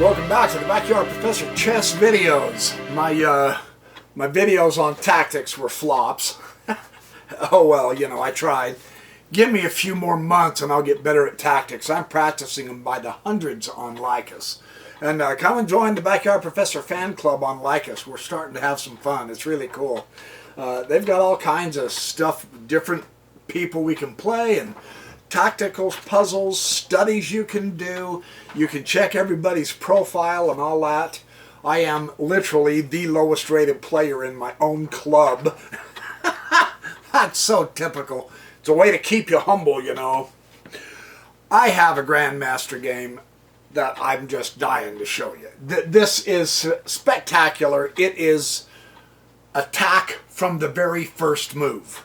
Welcome back to the Backyard Professor Chess videos. My videos on tactics were flops. Oh well, you know, I tried. Give me a few more months and I'll get better at tactics. I'm practicing them by the hundreds on Lycus. And come and join the Backyard Professor fan club on Lycus. We're starting to have some fun. It's really cool. They've got all kinds of stuff, different people we can play, and tactical puzzles, studies you can do. You can check everybody's profile and all that. I am literally the lowest rated player in my own club. That's so typical. It's a way to keep you humble, you know. I have a Grandmaster game that I'm just dying to show you. This is spectacular. It is attack from the very first move.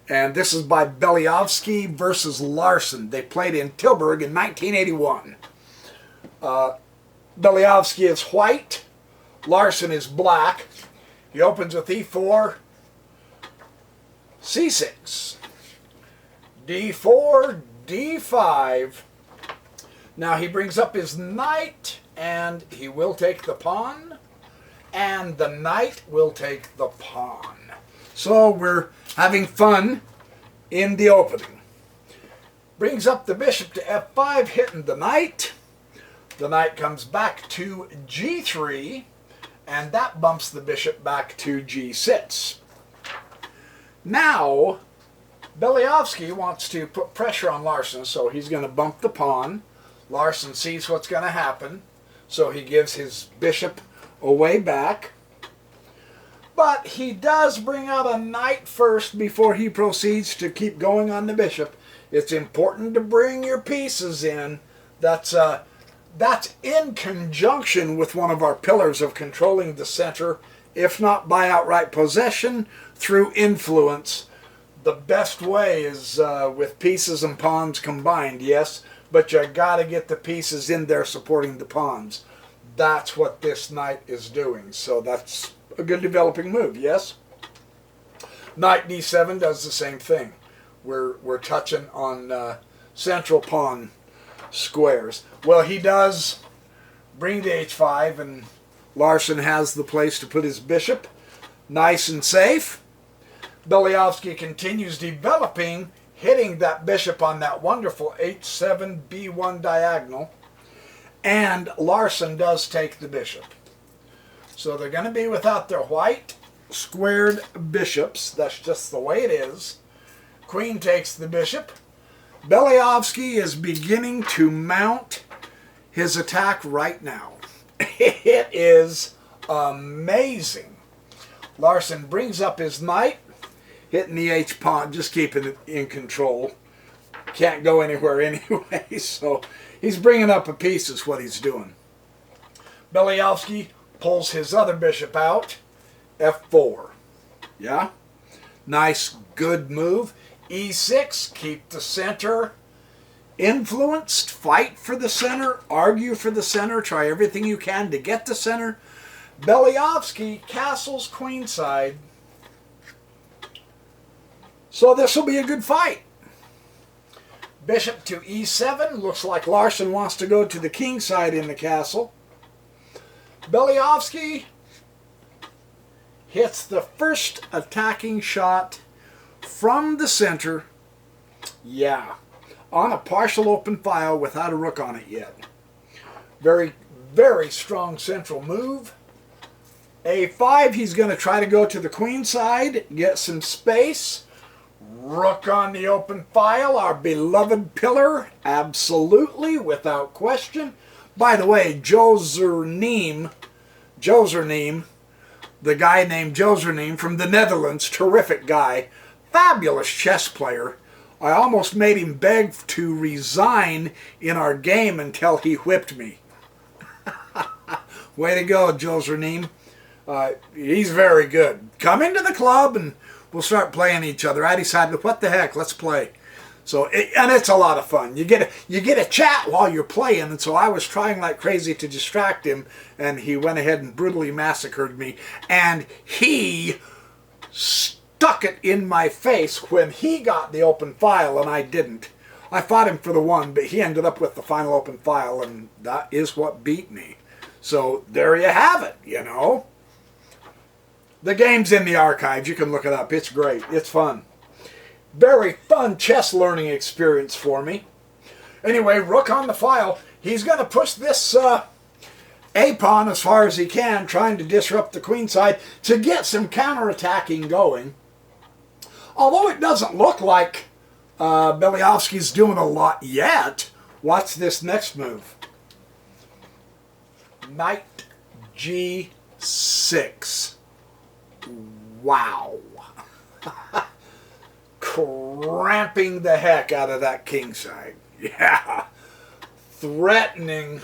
And this is by Beliavsky versus Larson. They played in Tilburg in 1981. Beliavsky is white. Larson is black. He opens with e4, c6, d4, d5. Now he brings up his knight, and he will take the pawn, and the knight will take the pawn. So we're having fun in the opening. Brings up the bishop to f5, hitting the knight. The knight comes back to g3, and that bumps the bishop back to g6. Now, Beliavsky wants to put pressure on Larson, so he's going to bump the pawn. Larson sees what's going to happen, so he gives his bishop away back. But he does bring out a knight first before he proceeds to keep going on the bishop. It's important to bring your pieces in. That's in conjunction with one of our pillars of controlling the center, if not by outright possession, through influence. The best way is with pieces and pawns combined, yes, but you got to get the pieces in there supporting the pawns. That's what this knight is doing, so that's a good developing move, yes? Knight d7 does the same thing. We're touching on central pawn squares. Well, he does bring to h5, and Larson has the place to put his bishop. Nice and safe. Beliavsky continues developing, hitting that bishop on that wonderful h7, b1 diagonal. And Larson does take the bishop. So they're going to be without their white squared bishops. That's just the way it is. Queen takes the bishop. Beliavsky is beginning to mount his attack right now. It is amazing. Larson brings up his knight, hitting the h-pawn, just keeping it in control. Can't go anywhere anyway, so he's bringing up a piece is what he's doing. Beliavsky pulls his other bishop out, f4. Yeah? Nice, good move. e6, keep the center influenced, fight for the center, argue for the center, try everything you can to get the center. Beliavsky castles queenside. So this will be a good fight. Bishop to e7, looks like Larson wants to go to the king side in the castle. Beliavsky hits the first attacking shot from the center. Yeah, on a partial open file without a rook on it yet. Very, very strong central move. a5, he's going to try to go to the queen side, get some space. Rook on the open file, our beloved pillar, absolutely, without question. By the way, Jozerneem, the guy named Jozerneem from the Netherlands, terrific guy, fabulous chess player. I almost made him beg to resign in our game until he whipped me. Way to go, Jozerneem. He's very good. Come into the club and we'll start playing each other. I decided, what the heck, let's play. So, and it's a lot of fun. You get a chat while you're playing, and so I was trying like crazy to distract him, and he went ahead and brutally massacred me. And he stuck it in my face when he got the open file, and I didn't. I fought him for the one, but he ended up with the final open file, and that is what beat me. So there you have it, you know. The game's in the archives. You can look it up. It's great. It's fun. Very fun chess learning experience for me. Anyway, rook on the file. He's going to push this a-pawn as far as he can, trying to disrupt the queen side to get some counterattacking going. Although it doesn't look like Beliavsky's doing a lot yet. Watch this next move. Knight G6. Wow. Cramping the heck out of that king side. Yeah. Threatening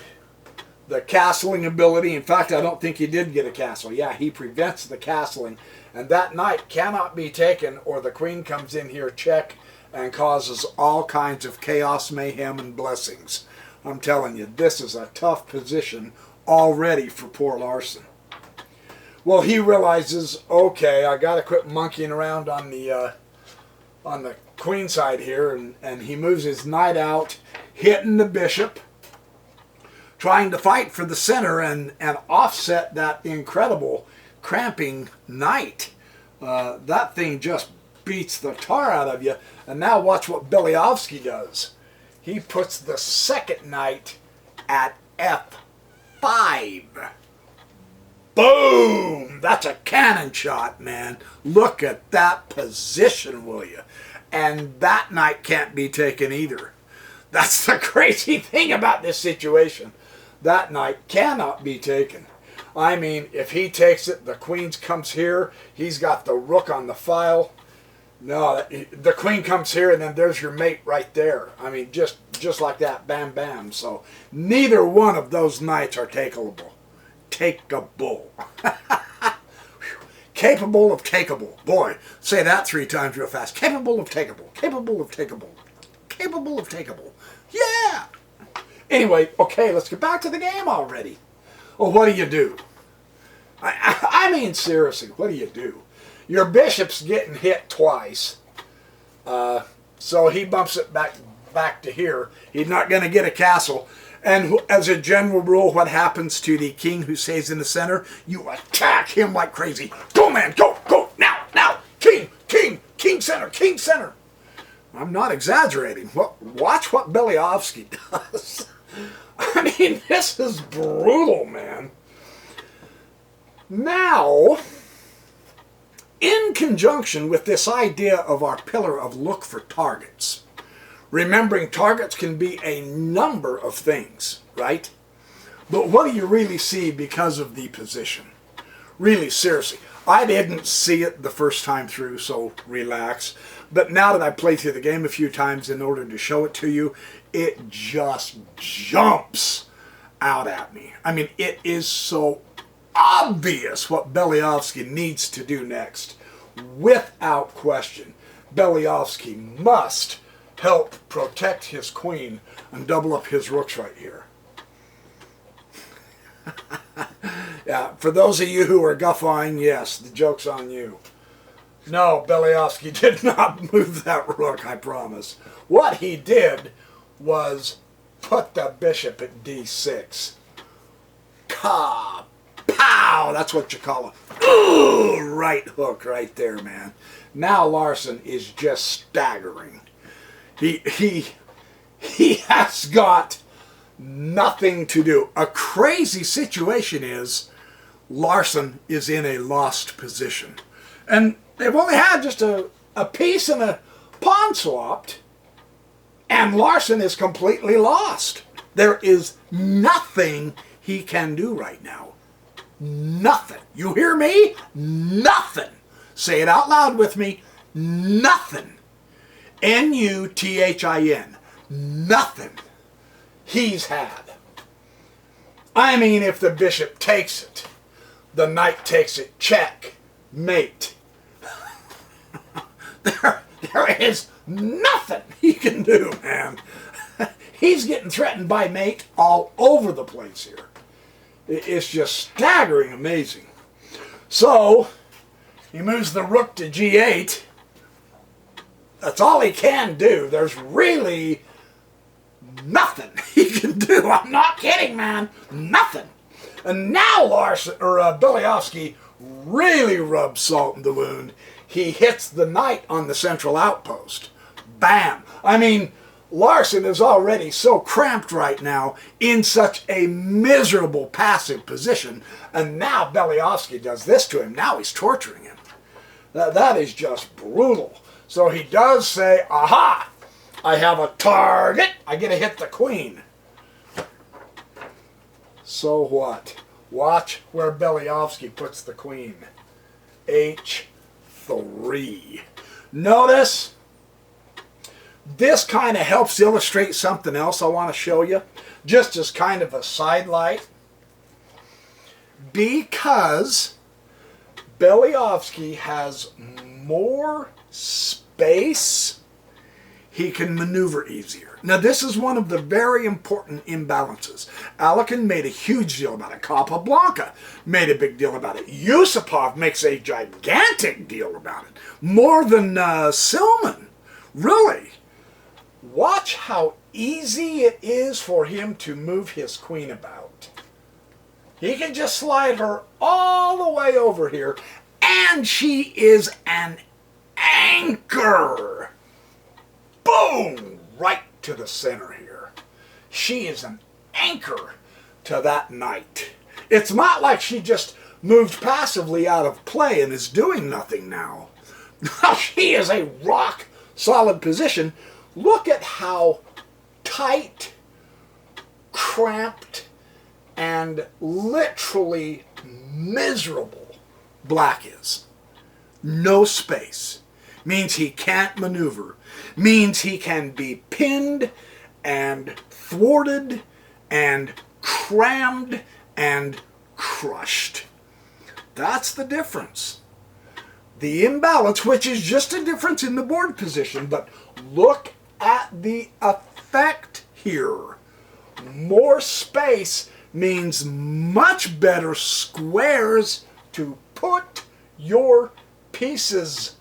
the castling ability. In fact, I don't think he did get a castle. Yeah, he prevents the castling. And that knight cannot be taken, or the queen comes in here, check, and causes all kinds of chaos, mayhem, and blessings. I'm telling you, this is a tough position already for poor Larson. Well, he realizes, okay, I got to quit monkeying around on the queen side here, and he moves his knight out, hitting the bishop, trying to fight for the center and offset that incredible cramping knight. That thing just beats the tar out of you. And now watch what Beliavsky does. He puts the second knight at F5. Boom! That's a cannon shot, man. Look at that position, will you? And that knight can't be taken either. That's the crazy thing about this situation. That knight cannot be taken. I mean, if he takes it, the queen comes here. He's got the rook on the file. No, the queen comes here, and then there's your mate right there. I mean, just like that, bam, bam. So neither one of those knights are takeable. Takeable. Capable of takeable. Boy, say that 3 times real fast. Capable of takeable. Capable of takeable. Capable of takeable. Yeah! Anyway, okay, let's get back to the game already. Well, what do? I mean, seriously, what do? Your bishop's getting hit twice. So he bumps it back to here. He's not going to get a castle. And as a general rule, what happens to the king who stays in the center? You attack him like crazy. Go, man, go, now. King center. I'm not exaggerating. Watch what Beliavsky does. I mean, this is brutal, man. Now, in conjunction with this idea of our pillar of look for targets, remembering targets can be a number of things, right? But what do you really see because of the position? Really, seriously. I didn't see it the first time through, so relax. But now that I played through the game a few times in order to show it to you, it just jumps out at me. I mean, it is so obvious what Beliavsky needs to do next. Without question, Beliavsky must help protect his queen and double up his rooks right here. Yeah, for those of you who are guffawing, yes, the joke's on you. No, Beliavsky did not move that rook, I promise. What he did was put the bishop at d6. Ka! Pow! That's what you call it. Ooh, right hook right there, man. Now Larson is just staggering. He has got nothing to do. A crazy situation is Larson is in a lost position. And they've only had just a piece and a pawn swapped, and Larson is completely lost. There is nothing he can do right now. Nothing. You hear me? Nothing. Say it out loud with me. Nothing. N-U-T-H-I-N. Nothing he's had. I mean, if the bishop takes it, the knight takes it, check, mate. There is nothing he can do, man. He's getting threatened by mate all over the place here. It's just staggering amazing. So, he moves the rook to g8. That's all he can do. There's really nothing he can do. I'm not kidding, man. Nothing. And now Beliofsky really rubs salt in the wound. He hits the knight on the central outpost. Bam! I mean, Larsson is already so cramped right now in such a miserable passive position, and now Beliofsky does this to him. Now he's torturing him. That is just brutal. So he does say, aha, I have a target. I get to hit the queen. So what? Watch where Beliofsky puts the queen. H3. Notice, this kind of helps illustrate something else I want to show you, just as kind of a sidelight. Because Beliofsky has more space, he can maneuver easier. Now, this is one of the very important imbalances. Alekin made a huge deal about it. Capablanca made a big deal about it. Yusupov makes a gigantic deal about it. More than Silman. Really. Watch how easy it is for him to move his queen about. He can just slide her all the way over here, and she is an anchor. Boom! Right to the center here. She is an anchor to that knight. It's not like she just moved passively out of play and is doing nothing now. She is a rock solid position. Look at how tight, cramped, and literally miserable black is. No space. Means he can't maneuver. Means he can be pinned and thwarted and crammed and crushed. That's the difference. The imbalance, which is just a difference in the board position, but look at the effect here. More space means much better squares to put your pieces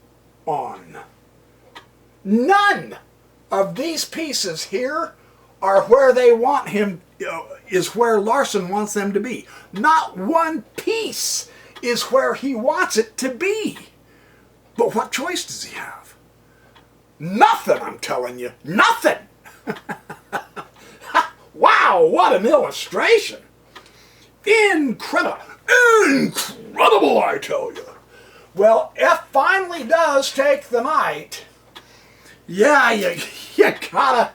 on. None of these pieces here are where they want him, is where Larsson wants them to be. Not one piece is where he wants it to be. But what choice does he have? Nothing, I'm telling you. Nothing. Wow, what an illustration. Incredible. Incredible, I tell you. Well, F finally does take the knight. Yeah, you gotta...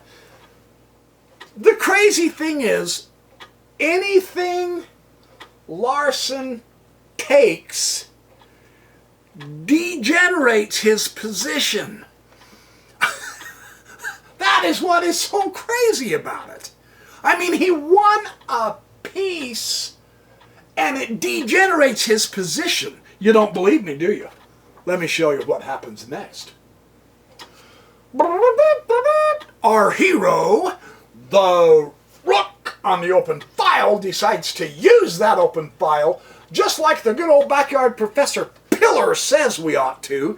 The crazy thing is, anything Larsson takes degenerates his position. That is what is so crazy about it. I mean, he won a piece and it degenerates his position. You don't believe me, do you? Let me show you what happens next. Our hero, the rook on the open file, decides to use that open file just like the good old backyard Professor Pillar says we ought to,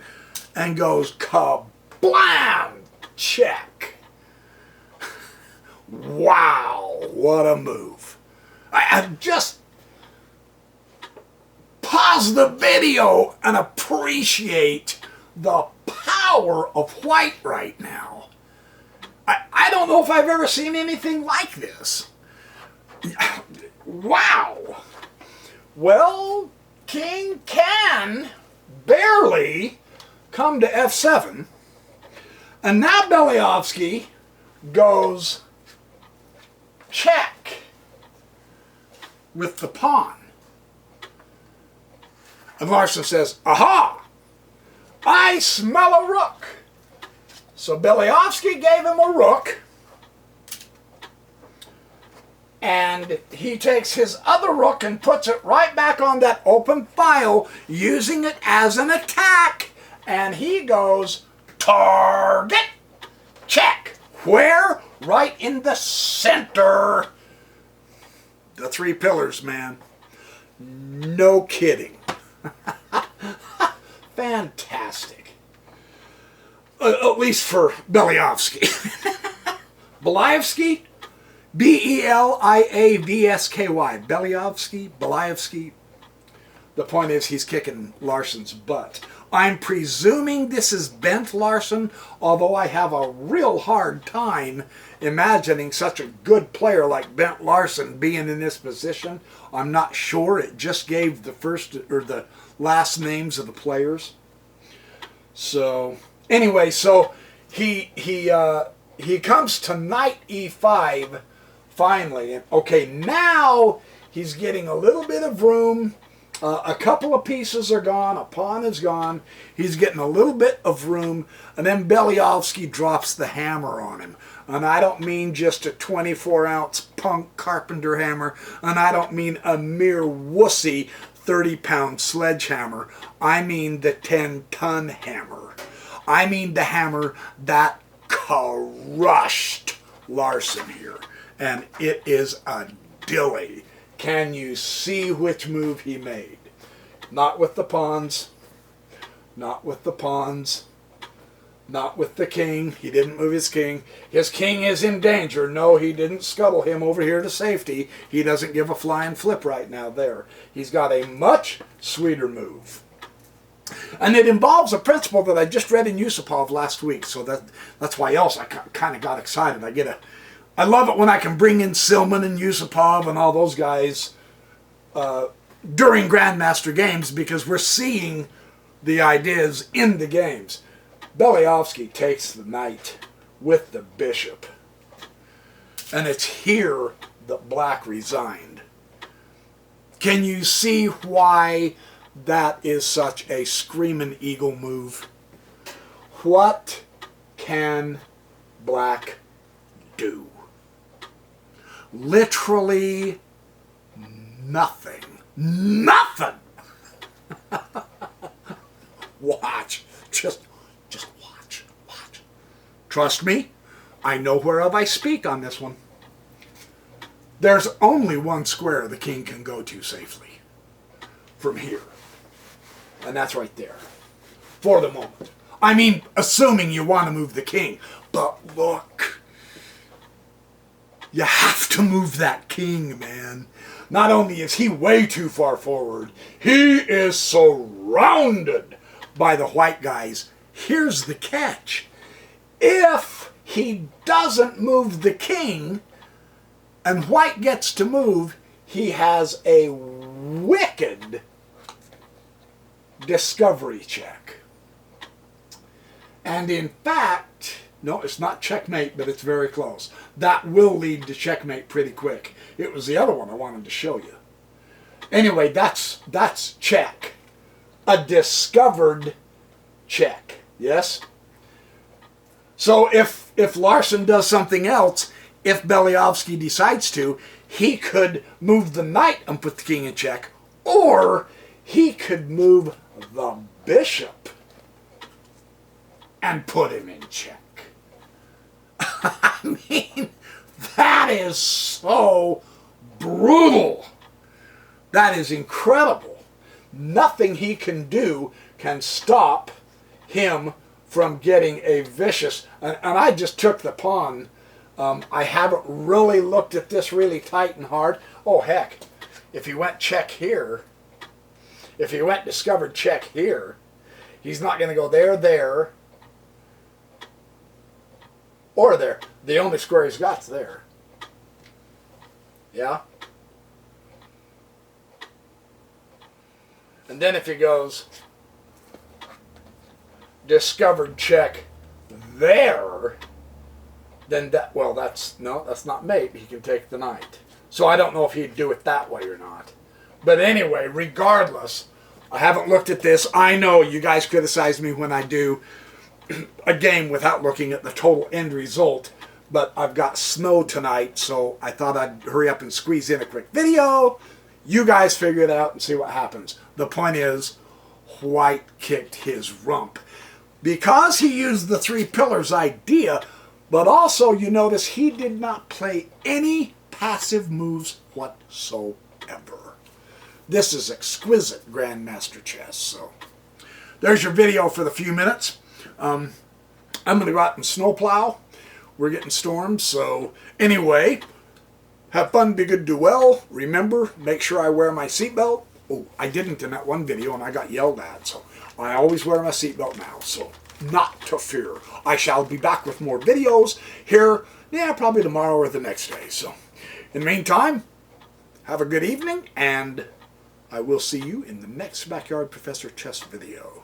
and goes kablam! Check. Wow, what a move. I just pause the video and appreciate the power of white right now. I don't know if I've ever seen anything like this. Wow. Well, King can barely come to f7. And now Beliofsky goes check with the pawn. And Larsson says, aha! I smell a rook. So Beliofsky gave him a rook. And he takes his other rook and puts it right back on that open file, using it as an attack. And he goes, target, check. Where? Right in the center. The three pillars, man. No kidding. Fantastic. At least for Beliofsky. Beliofsky, Beliavsky. Beliavsky. The point is he's kicking Larsson's butt. I'm presuming this is Bent Larsson, although I have a real hard time imagining such a good player like Bent Larsson being in this position. I'm not sure. It just gave the first or the last names of the players. So anyway, so he comes to knight e5 finally. And okay, now he's getting a little bit of room. A couple of pieces are gone. A pawn is gone. He's getting a little bit of room. And then Beliavsky drops the hammer on him. And I don't mean just a 24-ounce punk carpenter hammer. And I don't mean a mere wussy 30-pound sledgehammer. I mean the 10-ton hammer. I mean the hammer that crushed Larsson here. And it is a dilly. Can you see which move he made? Not with the pawns. Not with the pawns. Not with the king. He didn't move his king. His king is in danger. No, he didn't scuttle him over here to safety. He doesn't give a flying flip right now there. He's got a much sweeter move. And it involves a principle that I just read in Yusupov last week. So that's why else I kind of got excited. I love it when I can bring in Silman and Yusupov and all those guys during Grandmaster games because we're seeing the ideas in the games. Beliavsky takes the knight with the bishop. And it's here that Black resigned. Can you see why that is such a screaming eagle move? What can Black do? Literally nothing. Nothing! Watch. Just watch. Watch. Trust me, I know whereof I speak on this one. There's only one square the king can go to safely. From here. And that's right there. For the moment. I mean, assuming you want to move the king. But look. You have to move that king, man. Not only is he way too far forward, he is surrounded by the white guys. Here's the catch. If he doesn't move the king and white gets to move, he has a wicked discovery check. And in fact, no, it's not checkmate, but it's very close. That will lead to checkmate pretty quick. It was the other one I wanted to show you. Anyway, that's check. A discovered check. Yes? So if Larsson does something else, if Beliavsky decides to, he could move the knight and put the king in check, or he could move the bishop and put him in check. I mean, that is so brutal. That is incredible. Nothing he can do can stop him from getting a vicious... And I just took the pawn. I haven't really looked at this really tight and hard. Oh, heck. If he went check here, if he went discovered check here, he's not going to go there, or there. The only square he's got's there. Yeah? And then if he goes discovered check there, then that, well, that's not mate. He can take the knight. So I don't know if he'd do it that way or not. But anyway, regardless, I haven't looked at this. I know you guys criticize me when I do a game without looking at the total end result, but I've got snow tonight, so I thought I'd hurry up and squeeze in a quick video. You guys figure it out and see what happens. The point is, white kicked his rump. Because he used the three pillars idea, but also you notice he did not play any passive moves whatsoever. This is exquisite Grandmaster chess. So there's your video for the few minutes. I'm going to go out and snowplow. We're getting storms. So anyway, Have fun, be good, do well. Remember, make sure I wear my seatbelt. Oh, I didn't in that one video and I got yelled at, so I always wear my seatbelt now, so not to fear. I shall be back with more videos here, yeah, probably tomorrow or the next day. So, in the meantime, have a good evening, and I will see you in the next Backyard Professor Chess video.